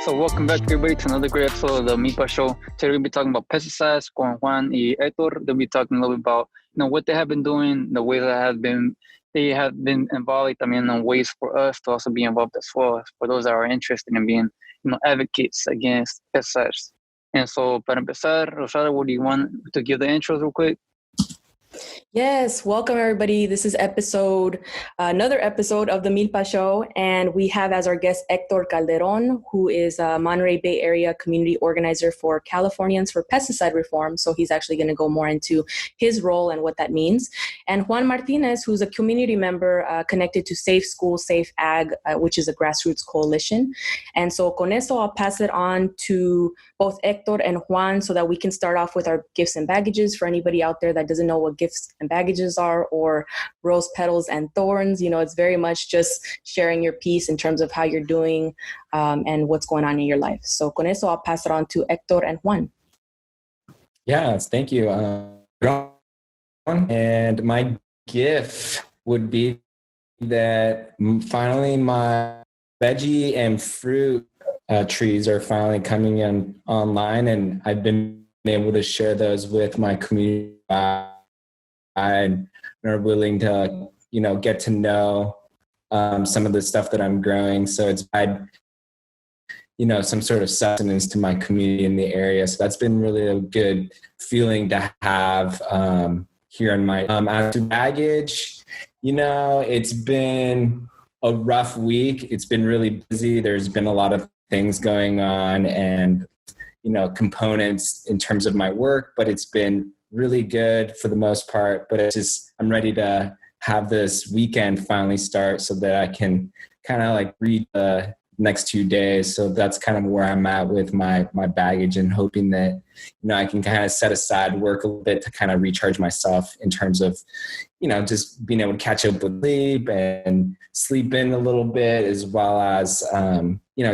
So welcome back everybody to another great episode of the MILPA show. Today we're going to be talking about pesticides con Juan and Héktor. They'll be talking a little bit about what they have been doing, the ways they have been involved, también on ways for us to also be involved as well, for those that are interested in being advocates against pesticides. And so para empezar, Rosada, what do you want to give the intros real quick? Yes, welcome everybody. This is another episode of the MILPA show, and we have as our guest Héktor Calderón, who is a Monterey Bay Area community organizer for Californians for pesticide reform. So he's actually going to go more into his role and what that means. And Juan Martinez, who's a community member connected to Safe School, Safe Ag, which is a grassroots coalition. And so con eso, I'll pass it on to both Héktor and Juan so that we can start off with our gifts and baggages for anybody out there that doesn't know what gifts and baggages are, or rose petals and thorns. It's very much just sharing your piece in terms of how you're doing and what's going on in your life. So con eso, I'll pass it on to Héktor and Juan. Yes, thank you. And my gift would be that finally my veggie and fruit trees are finally coming in online, and I've been able to share those with my community and are willing to, get to know some of the stuff that I'm growing. So it's some sort of sustenance to my community in the area. So that's been really a good feeling to have here in my as to baggage. It's been a rough week. It's been really busy. There's been a lot of things going on and components in terms of my work, but it's been really good for the most part. But I'm ready to have this weekend finally start so that I can kind of read the next 2 days. So that's kind of where I'm at with my baggage, and hoping that I can kind of set aside work a little bit to kind of recharge myself in terms of just being able to catch up with sleep and sleep in a little bit, as well as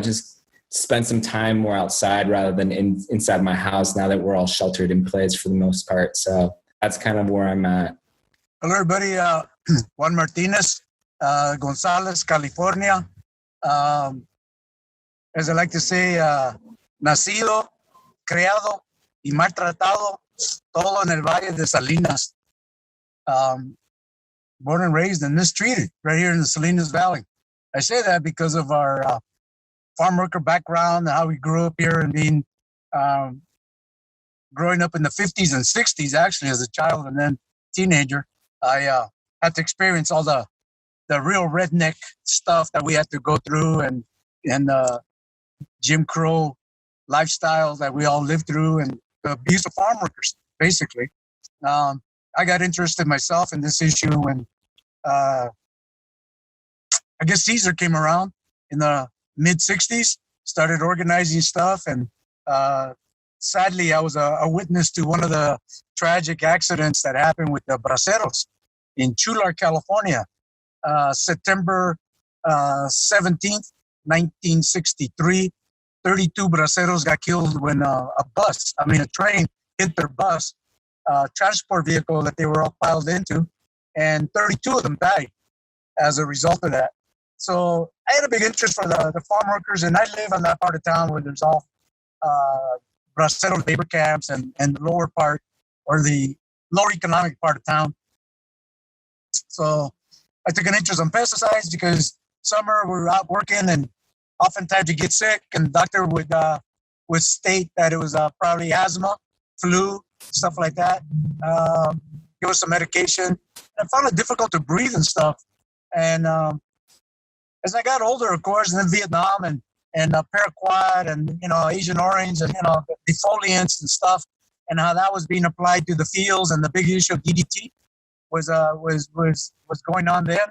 just spend some time more outside rather than inside my house now that we're all sheltered in place for the most part. So that's kind of where I'm at. Hello, everybody. Juan Martinez, Gonzalez, California. As I like to say, nacido, creado y maltratado, todo en el Valle de Salinas. Born and raised and mistreated right here in the Salinas Valley. I say that because of our farm worker background, how we grew up here, and being growing up in the 50s and 60s, actually, as a child and then teenager. I had to experience all the real redneck stuff that we had to go through, and Jim Crow lifestyle that we all lived through, and the abuse of farm workers, basically. I got interested myself in this issue when I guess Caesar came around in the mid-60s, started organizing stuff, and sadly I was a witness to one of the tragic accidents that happened with the braceros in Chular, California, September 17th, 1963. 32 braceros got killed when a train hit their bus, transport vehicle that they were all piled into, and 32 of them died as a result of that. So I had a big interest for the farm workers, and I live on that part of town where there's all bracero labor camps and the lower part, or the lower economic part of town. So I took an interest in pesticides because summer we're out working, and oftentimes you get sick, and the doctor would state that it was probably asthma, flu, stuff like that. Give us some medication. I found it difficult to breathe and stuff. And as I got older, of course, and then Vietnam and paraquat and Asian orange and defoliants and stuff, and how that was being applied to the fields, and the big issue of DDT was going on then.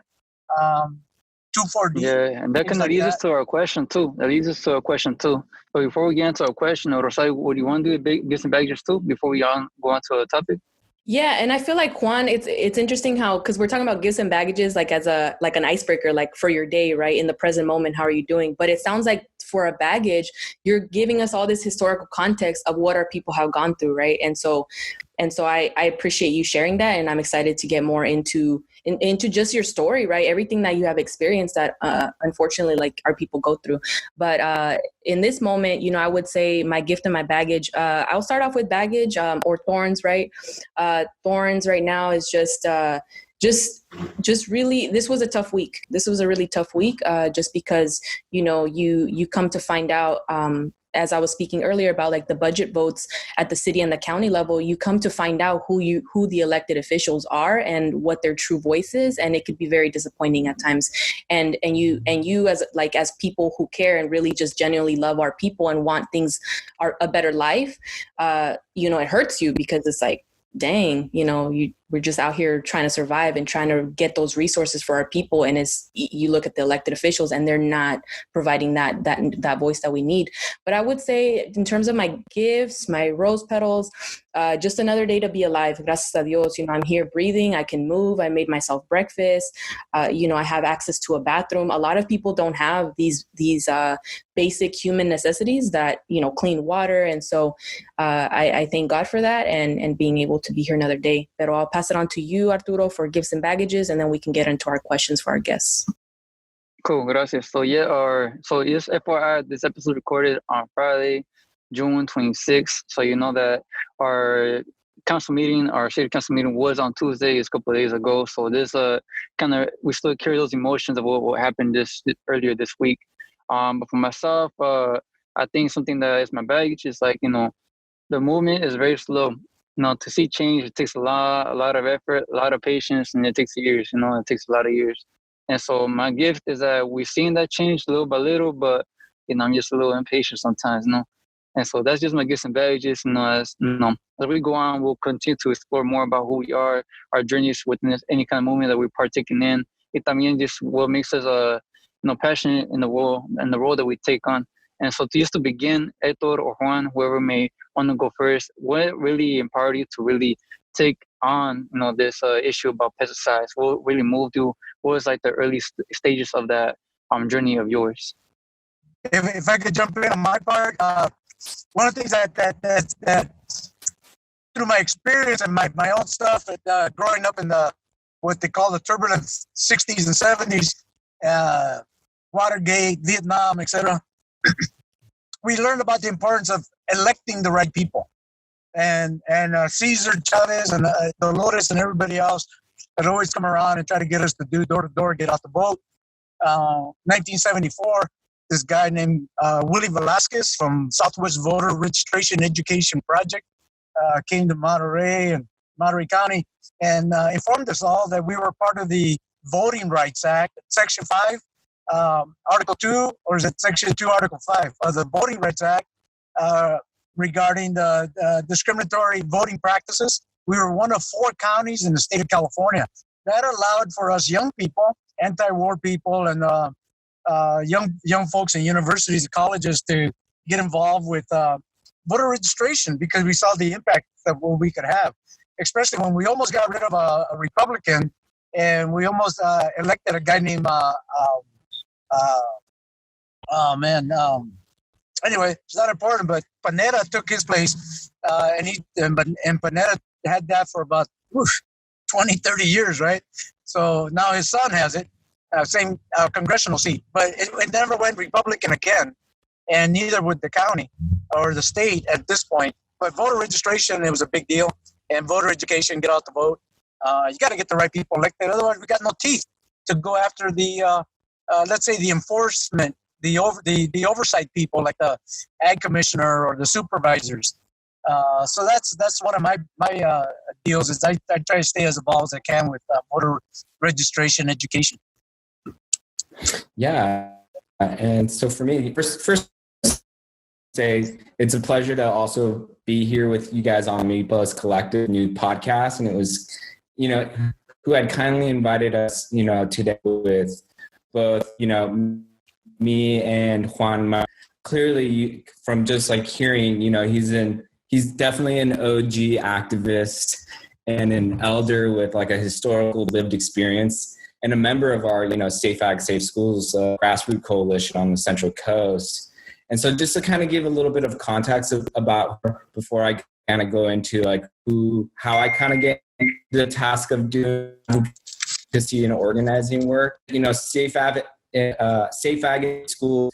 2,4-D. Yeah, and that kind of leads us to our question too. But before we get into our question, Rosario, what do you want to do with gifts and baggages too before we go on to a topic? Yeah, and I feel like, Juan, it's interesting how, because we're talking about gifts and baggages as an icebreaker, for your day, right? In the present moment, how are you doing? But it sounds like for a baggage, you're giving us all this historical context of what our people have gone through, right? And so I appreciate you sharing that, and I'm excited to get more into into just your story, right? Everything that you have experienced that unfortunately, like, our people go through. But in this moment, you know, I would say my gift and my baggage. I'll start off with baggage, or thorns, right? Thorns right now is just really, this was a tough week. This was a really tough week, just because, you know, you come to find out, as I was speaking earlier about, like, the budget votes at the city and the county level, you come to find out who the elected officials are and what their true voice is. And it could be very disappointing at times. And you as people who care and really just genuinely love our people and want things a better life, you know, it hurts you, because it's like, dang, you know, we're just out here trying to survive and trying to get those resources for our people. And you look at the elected officials and they're not providing that voice that we need. But I would say, in terms of my gifts, my rose petals, just another day to be alive. Gracias a Dios. You know, I'm here breathing. I can move. I made myself breakfast. You know, I have access to a bathroom. A lot of people don't have these basic human necessities, that, you know, clean water. And so I thank God for that, and being able to be here another day. But I'll pass it on to you, Arturo, for gifts and baggages, and then we can get into our questions for our guests. Cool, gracias. So yes, FYI, this episode recorded on Friday, June 26th. So you know that our city council meeting was on Tuesday, a couple of days ago. So this we still carry those emotions of what happened earlier this week. But for myself, I think something that is my baggage is, like, you know, the movement is very slow. You know, to see change, it takes a lot of effort, a lot of patience, and it takes years. You know, it takes a lot of years. And so my gift is that we've seen that change little by little, but, you know, I'm just a little impatient sometimes, you know. And so that's just my gifts and baggages. You know, as we go on, we'll continue to explore more about who we are, our journeys within any kind of movement that we're partaking in. It también just what makes us passionate in the role that we take on. And so to begin, Héktor or Juan, whoever may want to go first, what really empowered you to really take on, you know, this issue about pesticides? What really moved you? What was, like, the early stages of that journey of yours? If I could jump in on my part, one of the things that through my experience and my own stuff, growing up in what they call the turbulent 60s and 70s, Watergate, Vietnam, etc., we learned about the importance of electing the right people. And Cesar Chavez and Dolores and everybody else had always come around and try to get us to do door-to-door, get out the vote. 1974, this guy named Willie Velasquez from Southwest Voter Registration Education Project came to Monterey County and informed us all that we were part of the Voting Rights Act, Section 5, Article 2, or is it Section 2, Article 5 of the Voting Rights Act, regarding the discriminatory voting practices. We were one of 4 counties in the state of California. That allowed for us young people, anti-war people, and young folks in universities and colleges to get involved with voter registration, because we saw the impact of what we could have, especially when we almost got rid of a Republican and we almost elected a guy named anyway, it's not important, but Panetta took his place, and Panetta had that for about 20, 30 years, right? So now his son has it, same congressional seat, but it never went Republican again, and neither would the county or the state at this point. But voter registration, it was a big deal, and voter education, get out the vote. You got to get the right people elected, otherwise we got no teeth to go after the, let's say, the enforcement, the oversight people, like the ag commissioner or the supervisors. So that's one of my deals, is I try to stay as involved as I can with voter registration education. Yeah, and so for me, first say it's a pleasure to also be here with you guys on MILPA's collective new podcast, and it was, who had kindly invited us, today with both, me and Juan. Clearly, from just like hearing, he's definitely an OG activist and an elder with like a historical lived experience, and a member of our, Safe Ag, Safe Schools grassroots coalition on the Central Coast. And so just to kind of give a little bit of context about her before I kind of go into like how I kind of get the task of doing advocacy and organizing work. Safe Ag School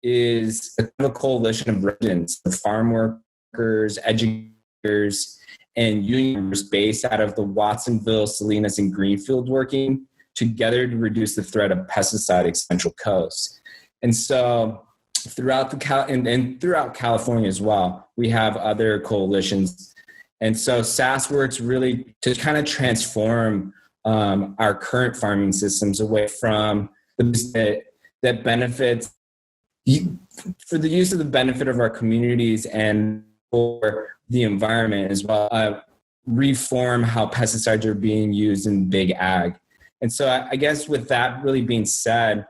is a coalition of residents, of farm workers, educators, and union members based out of the Watsonville, Salinas, and Greenfield, working together to reduce the threat of pesticide Central Coast. And so throughout throughout California as well, we have other coalitions. And so SAS works really to kind of transform our current farming systems away from that benefits for the use of the benefit of our communities and for the environment as well. Reform how pesticides are being used in big ag. And so I guess with that really being said,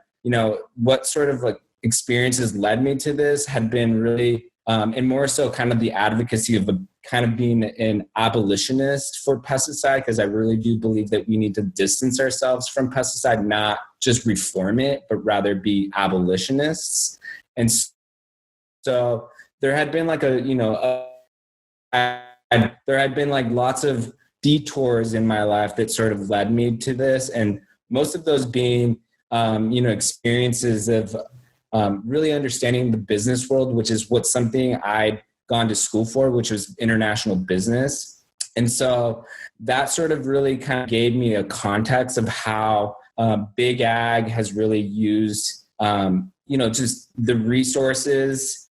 what sort of like experiences led me to this had been really, and more so kind of the advocacy of kind of being an abolitionist for pesticide, because I really do believe that we need to distance ourselves from pesticide, not just reform it, but rather be abolitionists. And so there had been like there had been like lots of detours in my life that sort of led me to this. And most of those being, experiences of really understanding the business world, which is something I'd gone to school for, which was international business. And so that sort of really kind of gave me a context of how big ag has really used, just the resources.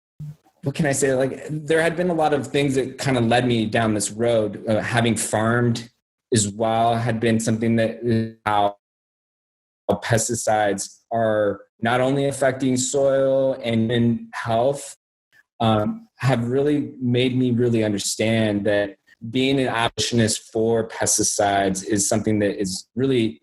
What can I say? Like, there had been a lot of things that kind of led me down this road. Having farmed as well had been something that how pesticides are not only affecting soil and health, have really made me really understand that being an abolitionist for pesticides is something that is really,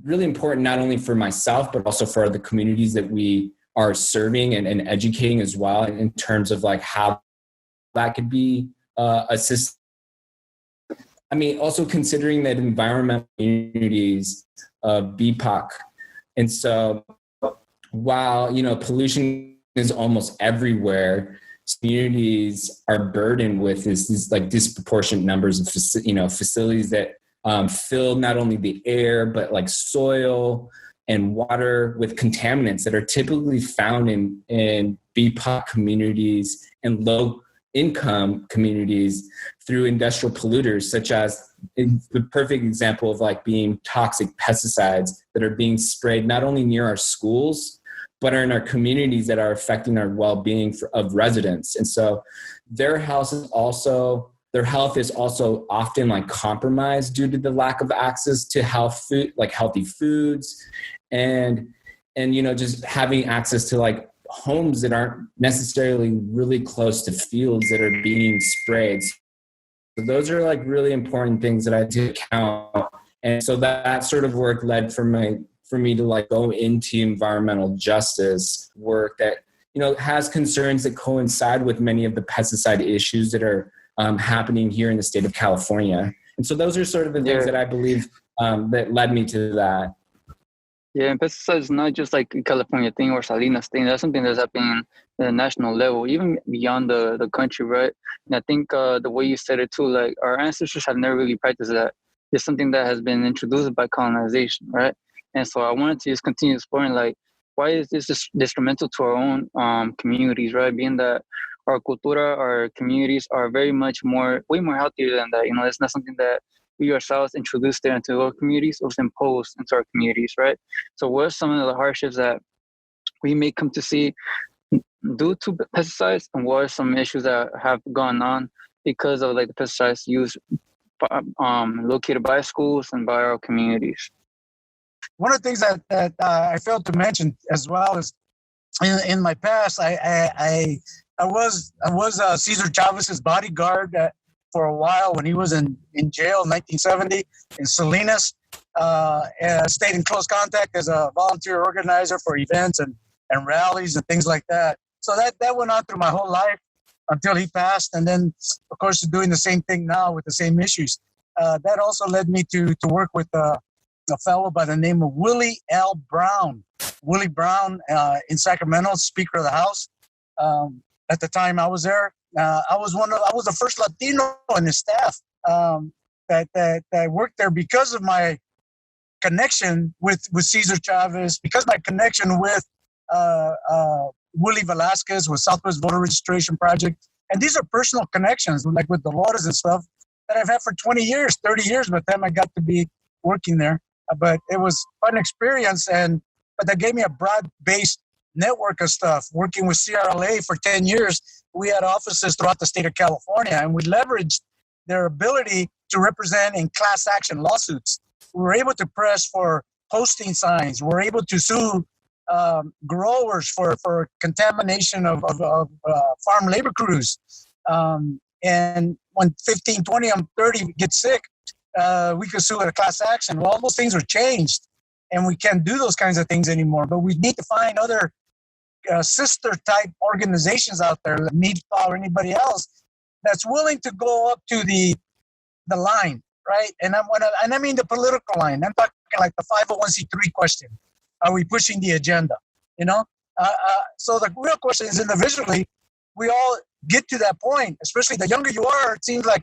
really important, not only for myself, but also for the communities that we are serving and educating as well, in terms of like how that could be assisted. I mean, also considering that environmental communities of BPOC. And so while, pollution is almost everywhere, communities are burdened with these like disproportionate numbers of, facilities that fill not only the air, but like soil and water with contaminants that are typically found in BPOC communities and low income communities through industrial polluters, such as the perfect example of like being toxic pesticides that are being sprayed not only near our schools, but are in our communities that are affecting our well-being of residents. And so their health is also often like compromised due to the lack of access to healthy foods and just having access to like homes that aren't necessarily really close to fields that are being sprayed. So those are like really important things that I take account. And so that sort of work led for me to like go into environmental justice work that, has concerns that coincide with many of the pesticide issues that are happening here in the state of California. And so those are sort of the things that I believe that led me to that. Yeah, and pesticides is not just like a California thing or Salinas thing. That's something that's happening at a national level, even beyond the country, right? And I think the way you said it too, like our ancestors have never really practiced that. It's something that has been introduced by colonization, right? And so I wanted to just continue exploring, like, why is this detrimental to our own communities, right? Being that our cultura, our communities are way more healthier than that. It's not something that we ourselves introduced there into our communities, it was imposed into our communities, right? So what are some of the hardships that we may come to see due to pesticides, and what are some issues that have gone on because of like the pesticides used located by schools and by our communities? One of the things that I failed to mention as well is in my past, I was Cesar Chavez's bodyguard for a while when he was in jail in 1970 in Salinas. And stayed in close contact as a volunteer organizer for events and rallies and things like that. So that went on through my whole life until he passed. And then, of course, doing the same thing now with the same issues. That also led me to work with a fellow by the name of Willie L. Brown. Willie Brown in Sacramento, Speaker of the House. At the time I was there, I was the first Latino in his staff that worked there because of my connection with Cesar Chavez, because my connection with Willie Velasquez with Southwest Voter Registration Project. And these are personal connections, like with Dolores and stuff, that I've had for 20 years, 30 years with them. I got to be working there. But it was fun experience, but that gave me a broad-based network of stuff. Working with CRLA for 10 years, we had offices throughout the state of California, and we leveraged their ability to represent in class action lawsuits. We were able to press for posting signs. We were able to sue growers for contamination of farm labor crews. And when 15, 20, 30 get sick, we could sue at a class action. Well, all those things are changed, and we can't do those kinds of things anymore. But we need to find other sister-type organizations out there, like MILPA or anybody else, that's willing to go up to the line, right? And I mean the political line. I'm talking like the 501c3 question. Are we pushing the agenda? So the real question is, individually, we all get to that point. Especially the younger you are, it seems like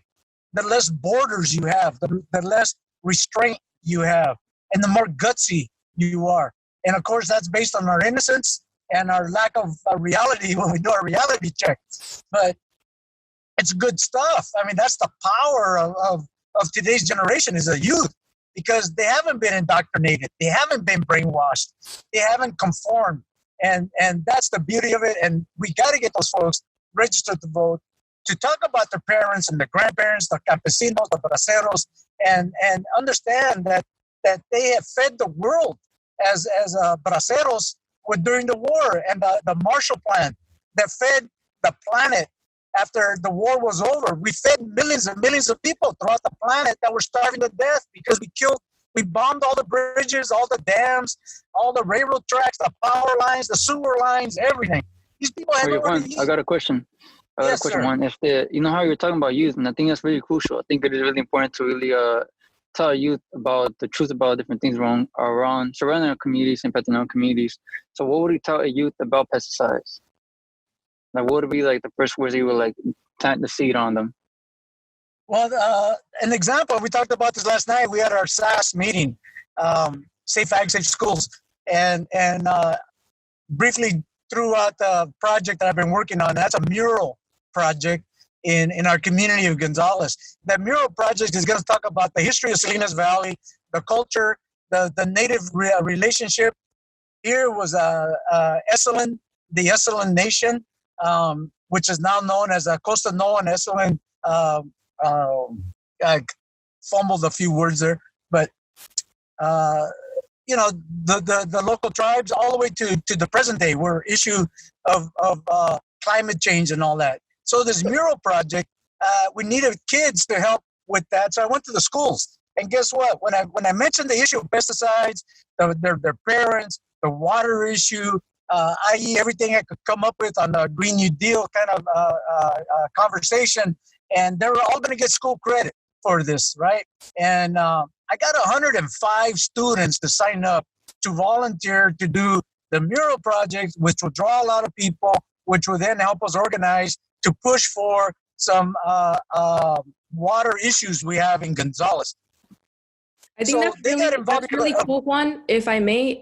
the less borders you have, the less restraint you have, and the more gutsy you are. And of course, that's based on our innocence and our lack of reality when we do our reality check. But it's good stuff. I mean, that's the power of today's generation, is the youth, because they haven't been indoctrinated. They haven't been brainwashed. They haven't conformed. And that's the beauty of it. And we got to get those folks registered to vote, to talk about their parents and their grandparents, the campesinos, the braceros, and understand that they have fed the world as braceros during the war, and the Marshall Plan that fed the planet after the war was over. We fed millions and millions of people throughout the planet that were starving to death because we bombed all the bridges, all the dams, all the railroad tracks, the power lines, the sewer lines, everything. These people had nowhere to eat. I got a question. Yes, sir. Juan. If how you're talking about youth, and I think that's really crucial. I think it is really important to really tell youth about the truth about different things around surrounding our communities, impacting our communities. So what would you tell a youth about pesticides? Like, what would be like the first words you would like plant the seed on them? Well, an example, we talked about this last night. We had our SAS meeting, Safe Ag, Safe Schools, and briefly throughout the project that I've been working on. That's a mural project in our community of Gonzales. That mural project is going to talk about the history of Salinas Valley, the culture, the native relationship. Here was Esalen, the Esalen Nation, which is now known as Costa Noa and Esalen. I fumbled a few words there, but the local tribes all the way to the present day were issue of climate change and all that. So this mural project, we needed kids to help with that. So I went to the schools, and guess what? When I mentioned the issue of pesticides, their parents, the water issue, i.e. everything I could come up with on the Green New Deal kind of conversation, and they were all going to get school credit for this, right? And I got 105 students to sign up to volunteer to do the mural project, which will draw a lot of people, which will then help us organize to push for some water issues we have in Gonzales. I think that's really cool, Juan. If I may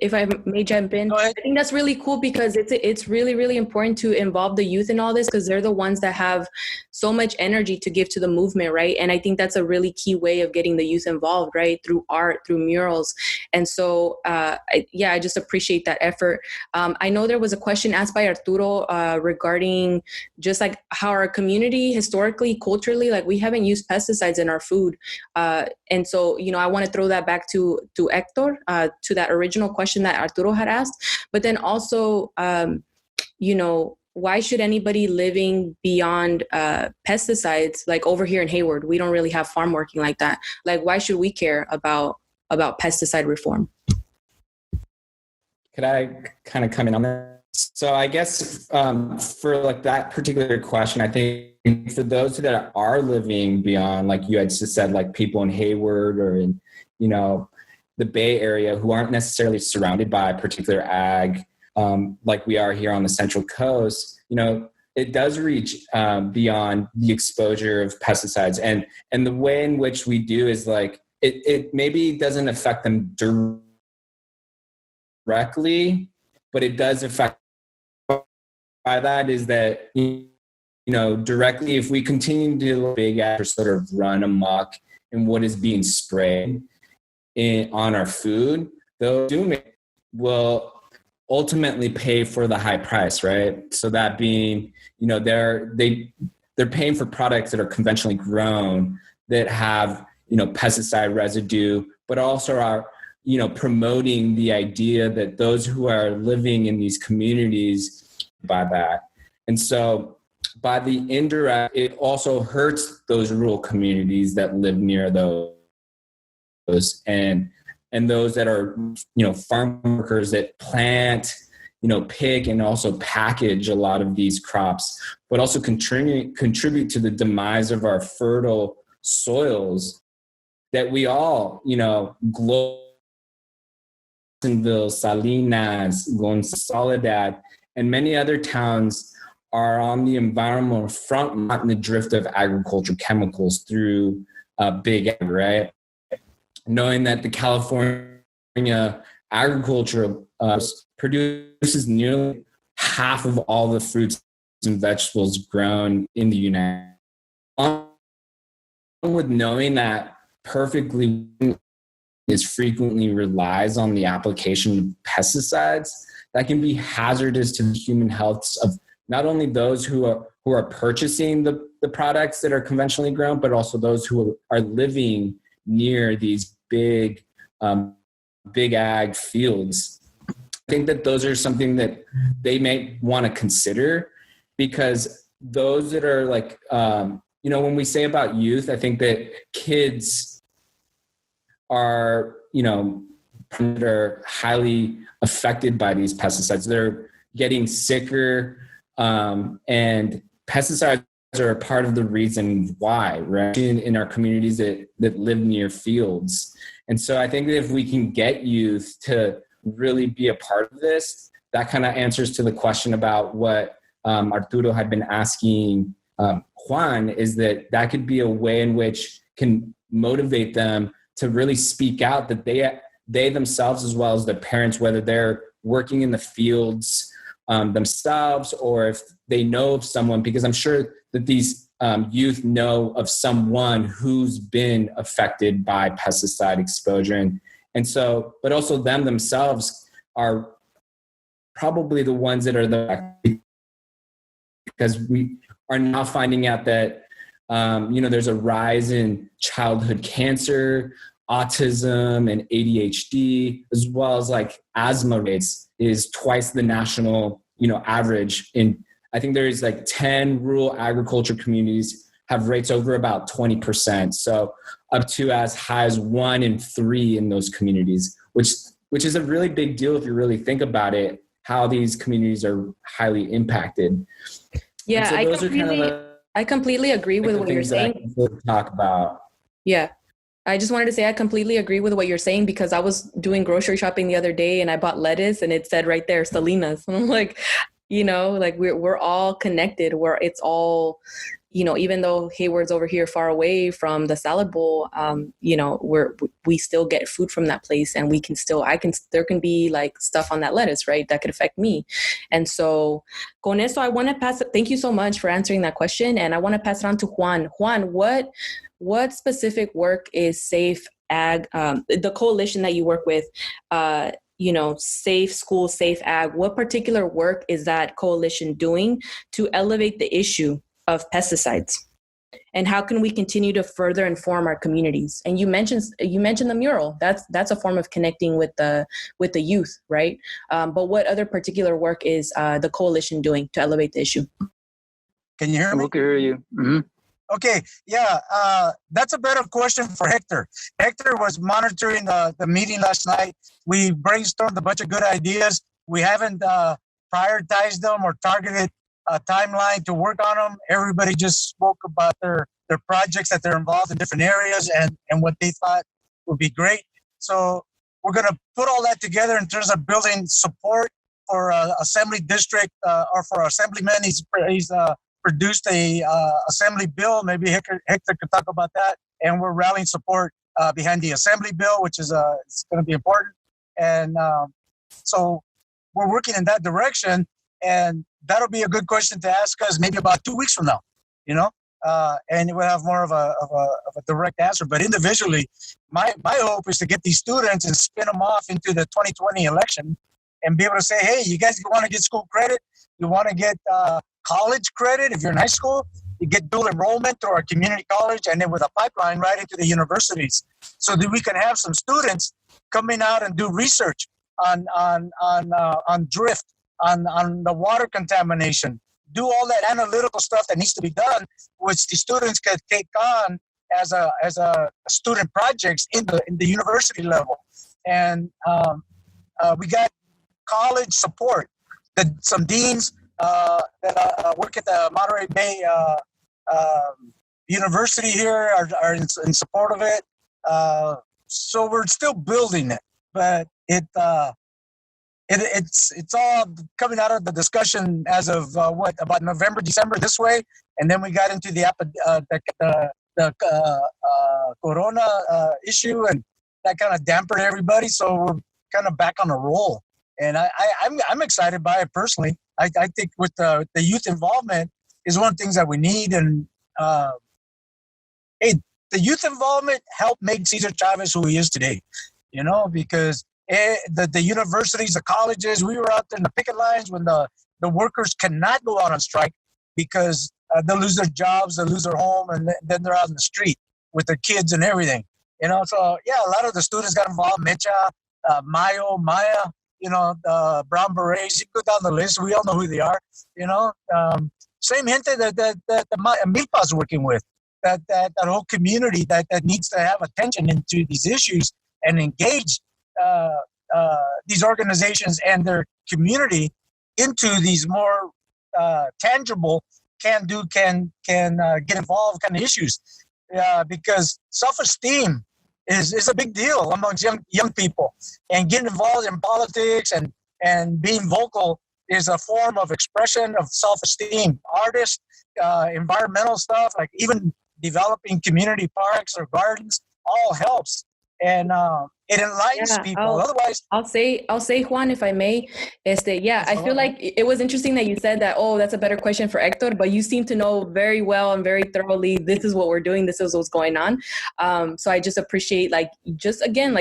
jump in, I think that's really cool because it's really, really important to involve the youth in all this, because they're the ones that have so much energy to give to the movement, right? And I think that's a really key way of getting the youth involved, right? Through art, through murals. And so, I just appreciate that effort. I know there was a question asked by Arturo regarding just like how our community historically, culturally, like we haven't used pesticides in our food. And so, I want to throw that back to Héktor, to that original question that Arturo had asked. But then also, why should anybody living beyond pesticides, like over here in Hayward, we don't really have farm working like that. Like, why should we care about pesticide reform? Could I kind of come in on that? So I guess for like that particular question, I think for those that are living beyond, like you had just said, like people in Hayward or in, the Bay Area who aren't necessarily surrounded by particular ag, like we are here on the Central Coast, it does reach beyond the exposure of pesticides. And the way in which we do is like, it maybe doesn't affect them directly, but it does affect. By that is that, directly, if we continue to big ag sort of run amok in what is being sprayed on our food, those will ultimately pay for the high price, right? So that being, they're paying for products that are conventionally grown that have, pesticide residue, but also are, promoting the idea that those who are living in these communities buy that. And so by the indirect, it also hurts those rural communities that live near those and those that are, farm workers that plant, pick and also package a lot of these crops, but also contribute to the demise of our fertile soils that we all, Jacksonville, Salinas, Soledad, and many other towns are on the environmental front, not in the drift of agriculture chemicals through big ag, right? Knowing that the California agriculture produces nearly half of all the fruits and vegetables grown in the United States. With knowing that perfectly is frequently relies on the application of pesticides that can be hazardous to the human health of not only those who are purchasing the products that are conventionally grown, but also those who are living near these big ag fields. I think that those are something that they may want to consider, because those that are like, when we say about youth, I think that kids are, are highly affected by these pesticides. They're getting sicker, and pesticides are a part of the reason why, right? In our communities that live near fields. And so I think that if we can get youth to really be a part of this, that kind of answers to the question about what Arturo had been asking Juan, is that could be a way in which can motivate them to really speak out, that they themselves, as well as their parents, whether they're working in the fields themselves or if they know of someone, because I'm sure that these youth know of someone who's been affected by pesticide exposure. And so, but also them themselves are probably the ones that are because we are now finding out that, there's a rise in childhood cancer, autism, and ADHD, as well as like asthma rates is twice the national, average. I think there's like 10 rural agriculture communities have rates over about 20%. So up to as high as 1 in 3 in those communities, which is a really big deal if you really think about it, how these communities are highly impacted. Yeah, I completely agree with what you're saying. Talk about. Yeah. I just wanted to say I completely agree with what you're saying, because I was doing grocery shopping the other day and I bought lettuce and it said right there, Salinas. And I'm like, we're all connected, where it's all, even though Hayward's over here far away from the salad bowl, we still get food from that place, and there can be like stuff on that lettuce, right, that could affect me. And so con eso, I want to pass it. Thank you so much for answering that question. And I want to pass it on to Juan. Juan, what specific work is Safe Ag, the coalition that you work with, Safe School, Safe Ag, what particular work is that coalition doing to elevate the issue of pesticides? And how can we continue to further inform our communities? And you mentioned the mural. That's a form of connecting with the youth, right? But what other particular work is the coalition doing to elevate the issue? Can you hear me? We can hear you. Mm-hmm. Okay, yeah, that's a better question for Hektor. Hektor was monitoring the meeting last night. We brainstormed a bunch of good ideas. We haven't prioritized them or targeted a timeline to work on them. Everybody just spoke about their projects that they're involved in different areas and what they thought would be great. So we're going to put all that together in terms of building support for assembly district or for assemblyman. He's produced a assembly bill. Maybe Hektor could talk about that. And we're rallying support behind the assembly bill, which is it's going to be important. And so we're working in that direction, and that'll be a good question to ask us maybe about 2 weeks from now, and we'll have more of a direct answer. But individually, my hope is to get these students and spin them off into the 2020 election and be able to say, hey, you guys want to get school credit? You want to get college credit if you're in high school? You get dual enrollment through our community college, and then with a pipeline right into the universities, so that we can have some students coming out and do research on drift, on the water contamination, do all that analytical stuff that needs to be done, which the students can take on as a student projects in the university level. And we got college support. Some deans that work at the Monterey Bay University here are in support of it. So we're still building it, but it's all coming out of the discussion as of about November, December this way, and then we got into the corona issue, and that kind of dampened everybody. So we're kind of back on a roll, and I'm excited by it personally. I think with the youth involvement is one of the things that we need, and the youth involvement helped make Cesar Chavez who he is today, because the universities, the colleges, we were out there in the picket lines when the workers cannot go out on strike because they'll lose their jobs, they'll lose their home, and then they're out in the street with their kids and everything. So yeah, a lot of the students got involved. Mecha, Maya, Brown Berets. You go down the list. We all know who they are. Same gente that MILPA is working with. That whole community that needs to have attention into these issues and engage these organizations and their community into these more tangible, can get involved kind of issues, because self-esteem is a big deal amongst young people, and getting involved in politics and being vocal is a form of expression of self-esteem. Artists, environmental stuff, like even developing community parks or gardens, all helps, and it enlightens people. Otherwise, I'll say Juan, if I may, I feel like it was interesting that you said that. Oh, that's a better question for Héktor, but you seem to know very well and very thoroughly. This is what we're doing. This is what's going on. So I just appreciate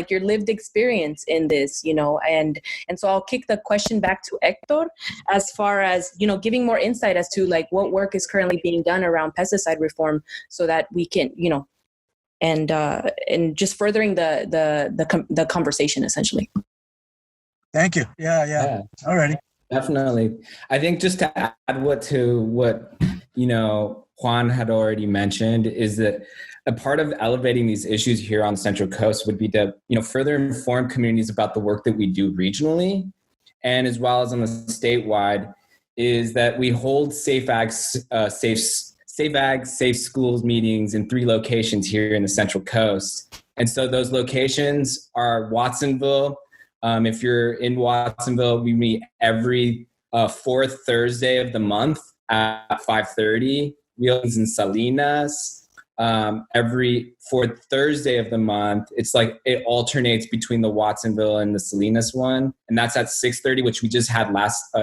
your lived experience in this, and so I'll kick the question back to Héktor as far as giving more insight as to what work is currently being done around pesticide reform, so that we can and just furthering the conversation essentially. Thank you. Yeah. All righty. Definitely. I think just to add what Juan had already mentioned is that a part of elevating these issues here on the Central Coast would be to further inform communities about the work that we do regionally, and as well as on the statewide, is that we hold Safe Schools meetings in 3 locations here in the Central Coast. And so those locations are Watsonville. If you're in Watsonville, we meet every 4th Thursday of the month at 5:30. Wheels in Salinas. Every 4th Thursday of the month, it's like it alternates between the Watsonville and the Salinas one. And that's at 6:30, which we just had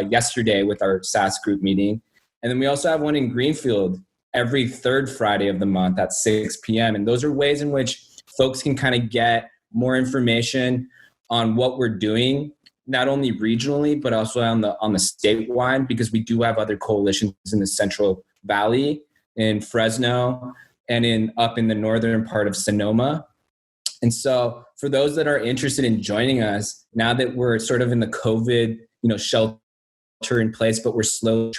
yesterday with our SAS group meeting. And then we also have one in Greenfield every 3rd Friday of the month at 6 p.m. And those are ways in which folks can kind of get more information on what we're doing, not only regionally, but also on the statewide, because we do have other coalitions in the Central Valley, in Fresno, and up in the northern part of Sonoma. And so for those that are interested in joining us, now that we're sort of in the COVID, shelter in place, but we're slowly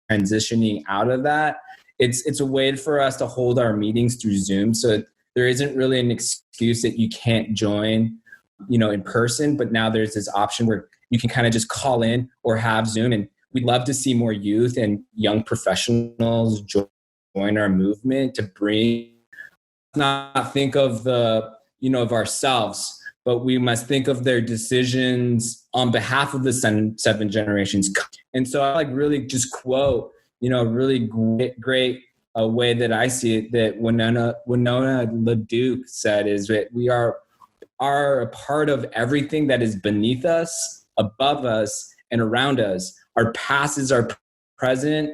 transitioning out of that, it's a way for us to hold our meetings through Zoom. So there isn't really an excuse that you can't join, in person, but now there's this option where you can kind of just call in or have Zoom. And we'd love to see more youth and young professionals join our movement to not think of of ourselves, but we must think of their decisions on behalf of the 7 generations. And so I really just quote, really great a way that I see it, that Winona LaDuke said, is that we are a part of everything that is beneath us, above us, and around us. Our past is our present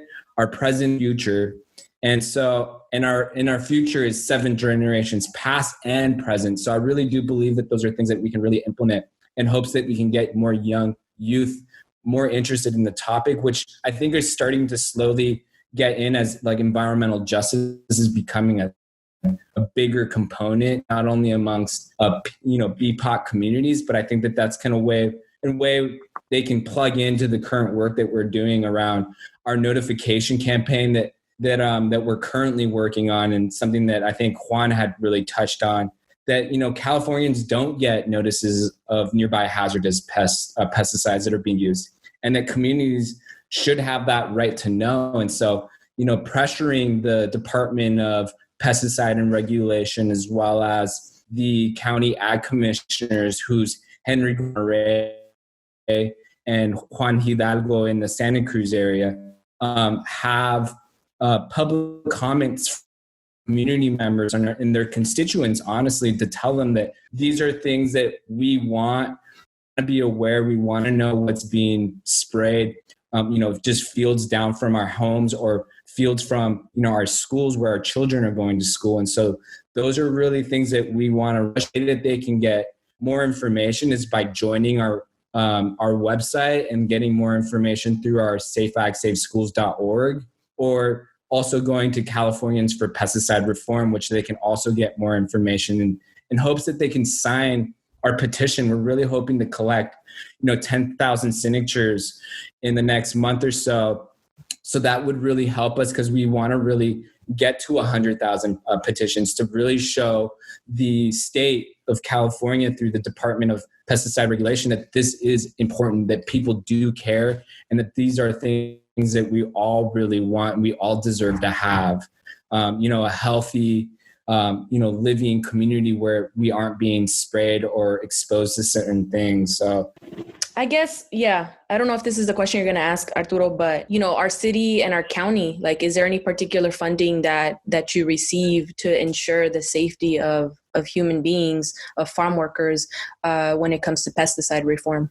future. And so in our future is 7 generations, past and present. So I really do believe that those are things that we can really implement in hopes that we can get more young youth more interested in the topic, which I think is starting to slowly get in, as like environmental justice is becoming a bigger component, not only amongst BPOC communities, but I think that that's kind of way they can plug into the current work that we're doing around our notification campaign that we're currently working on, and something that I think Juan had really touched on, that Californians don't get notices of nearby hazardous pesticides that are being used, and that communities should have that right to know. And so pressuring the Department of Pesticide and Regulation, as well as the county ag commissioners, who's Henry Guarre and Juan Hidalgo in the Santa Cruz area, have public comments community members and their constituents, honestly, to tell them that these are things that we want to be aware. We want to know what's being sprayed, just fields down from our homes or fields from, our schools where our children are going to school. And so those are really things that we want to rush, that they can get more information is by joining our website and getting more information through our safeagsaveschools.org, or also going to Californians for Pesticide Reform, which they can also get more information in hopes that they can sign our petition. We're really hoping to collect, 10,000 signatures in the next month or so. So that would really help us, because we want to really get to 100,000 petitions to really show the state of California through the Department of Pesticide Regulation that this is important, that people do care, and that these are things that we all really want and we all deserve to have, a healthy, living community where we aren't being sprayed or exposed to certain things. So I guess, yeah, I don't know if this is the question you're going to ask, Arturo, but, our city and our county, like, is there any particular funding that you receive to ensure the safety of human beings, of farm workers, when it comes to pesticide reform?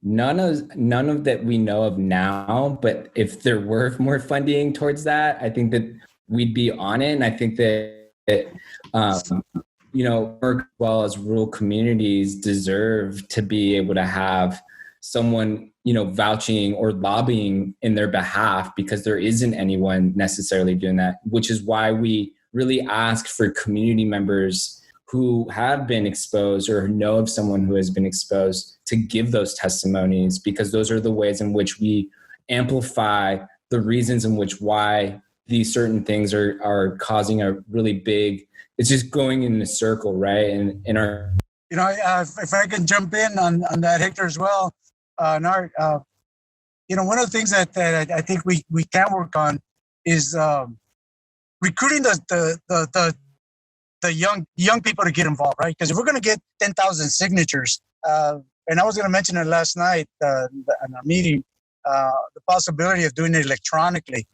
None of that we know of now, but if there were more funding towards that, I think that we'd be on it. And I think that work as well as rural communities deserve to be able to have someone, vouching or lobbying in their behalf, because there isn't anyone necessarily doing that, which is why we really ask for community members who have been exposed or know of someone who has been exposed to give those testimonies, because those are the ways in which we amplify the reasons in which why these certain things are causing a really big, it's just going in a circle, right? And in our, if I can jump in on that, Hektor, as well, Nart, one of the things that I think we can work on is recruiting the young people to get involved, right? Because if we're going to get 10,000 signatures, and I was going to mention it last night in our meeting, the possibility of doing it electronically.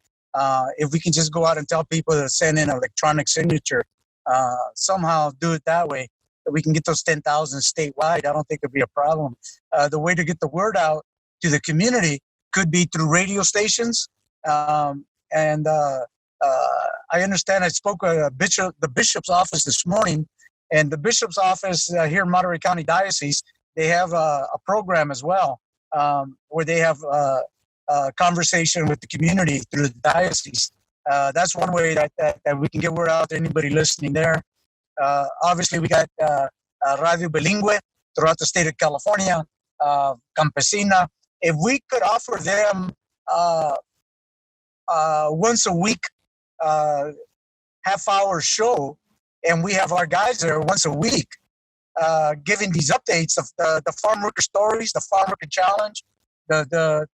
If we can just go out and tell people to send in an electronic signature, somehow do it that way, that we can get those 10,000 statewide, I don't think it'd be a problem. The way to get the word out to the community could be through radio stations. I understand I spoke with the bishop's office this morning, and the bishop's office here in Monterey County Diocese, they have a program as well, where they have a conversation with the community through the diocese. That's one way that we can get word out to anybody listening there. Obviously, we got Radio Bilingüe throughout the state of California, Campesina. If we could offer them once a week, half-hour show, and we have our guys there once a week giving these updates of the farm worker stories, the farm worker challenge, the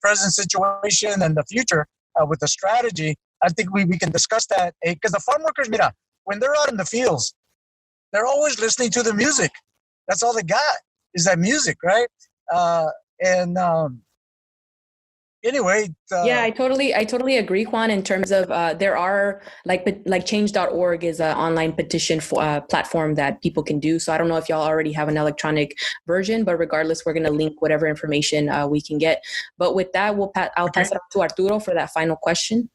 present situation and the future with the strategy. I think we can discuss that, because the farm workers, when they're out in the fields, they're always listening to the music. That's all they got is that music, right? anyway. Yeah, I totally agree, Juan, in terms of there are like change.org is an online petition platform that people can do. So I don't know if y'all already have an electronic version, but regardless, we're going to link whatever information we can get. But with that, I'll pass it on to Arturo for that final question.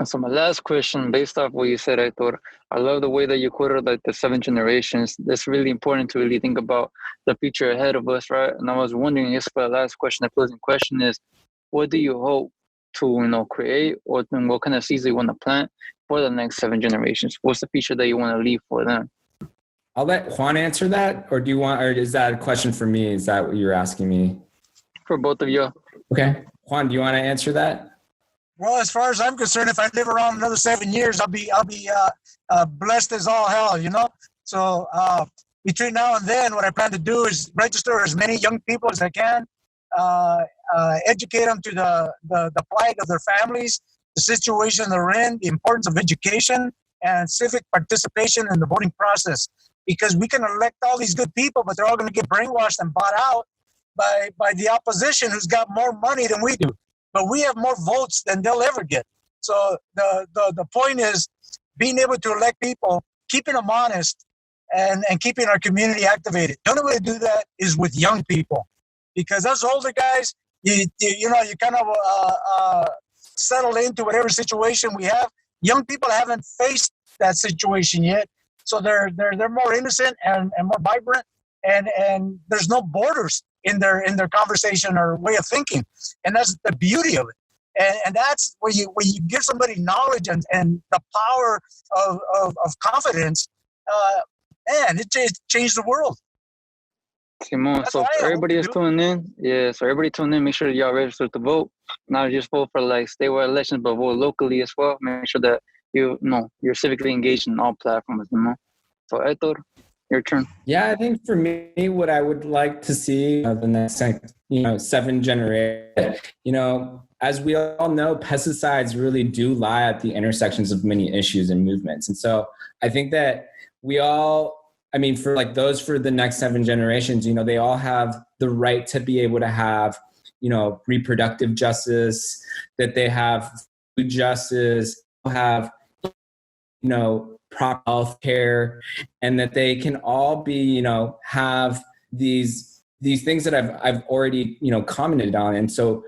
So my last question, based off what you said, Héktor, I love the way that you quoted like the 7 generations. That's really important to really think about the future ahead of us, right? And I was wondering, just for the last question, the closing question is, what do you hope to create, or what kind of seeds you want to plant for the next 7 generations? What's the future that you want to leave for them? I'll let Juan answer that, or is that a question for me? Is that what you're asking me? For both of you. Okay. Juan, do you want to answer that? Well, as far as I'm concerned, if I live around another 7 years, I'll be blessed as all hell, So between now and then, what I plan to do is register as many young people as I can, educate them to the plight of their families, the situation they're in, the importance of education, and civic participation in the voting process. Because we can elect all these good people, but they're all going to get brainwashed and bought out by the opposition, who's got more money than we do. But we have more votes than they'll ever get. So the point is being able to elect people, keeping them honest, and keeping our community activated. The only way to do that is with young people, because us older guys, you kind of settle into whatever situation we have. Young people haven't faced that situation yet, so they're more innocent and more vibrant, and there's no borders in their conversation or way of thinking, and that's the beauty of it. And that's where you give somebody knowledge and the power of confidence. Man, it changed the world. Simon, so everybody is tuning in. So everybody tune in. Make sure y'all register to vote. Not just vote for like statewide elections, but vote locally as well. Make sure that you're civically engaged in all platforms. So Héktor, your turn. Yeah, I think for me, what I would like to see the next 7 generations. As we all know, pesticides really do lie at the intersections of many issues and movements, and so I think that we all. For the next 7 generations, they all have the right to be able to have, reproductive justice, that they have food justice, have, proper health care, and that they can all be, have these things that I've already, commented on. And so,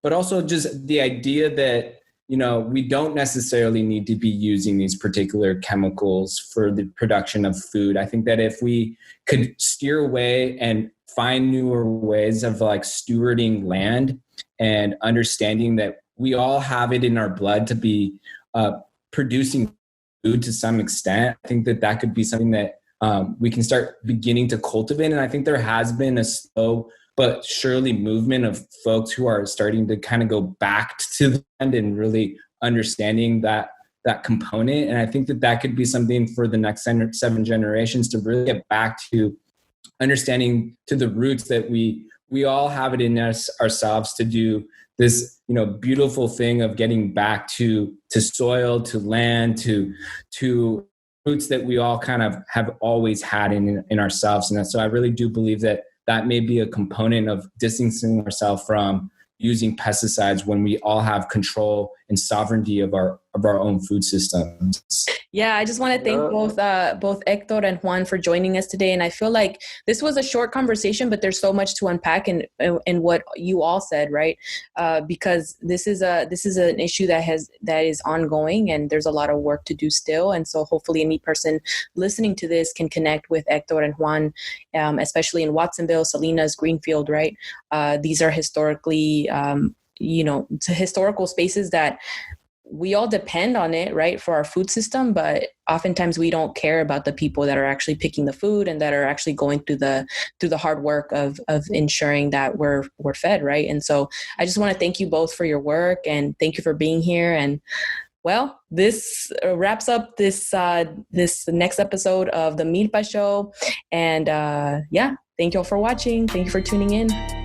but also just the idea that, we don't necessarily need to be using these particular chemicals for the production of food. I think that if we could steer away and find newer ways of like stewarding land and understanding that we all have it in our blood to be producing food to some extent, I think that could be something that we can start beginning to cultivate. And I think there has been a slow but surely movement of folks who are starting to kind of go back to the end and really understanding that component. And I think that could be something for the next 7 generations to really get back to understanding to the roots that we all have it in us ourselves to do this, beautiful thing of getting back to soil, to land, to roots that we all kind of have always had in ourselves. And so I really do believe that may be a component of distancing ourselves from using pesticides when we all have control and sovereignty of our own food systems. Yeah, I just want to thank both Héktor and Juan for joining us today. And I feel like this was a short conversation, but there's so much to unpack in what you all said, right? Because this is an issue that is ongoing, and there's a lot of work to do still. And so hopefully any person listening to this can connect with Héktor and Juan, especially in Watsonville, Salinas, Greenfield, right? These are historically, historical spaces that we all depend on it, right, for our food system, but oftentimes we don't care about the people that are actually picking the food and that are actually going through the hard work of ensuring that we're fed, right? And so I just want to thank you both for your work, and thank you for being here. And well, this wraps up this next episode of the Milpa Show. And thank you all for watching. Thank you for tuning in.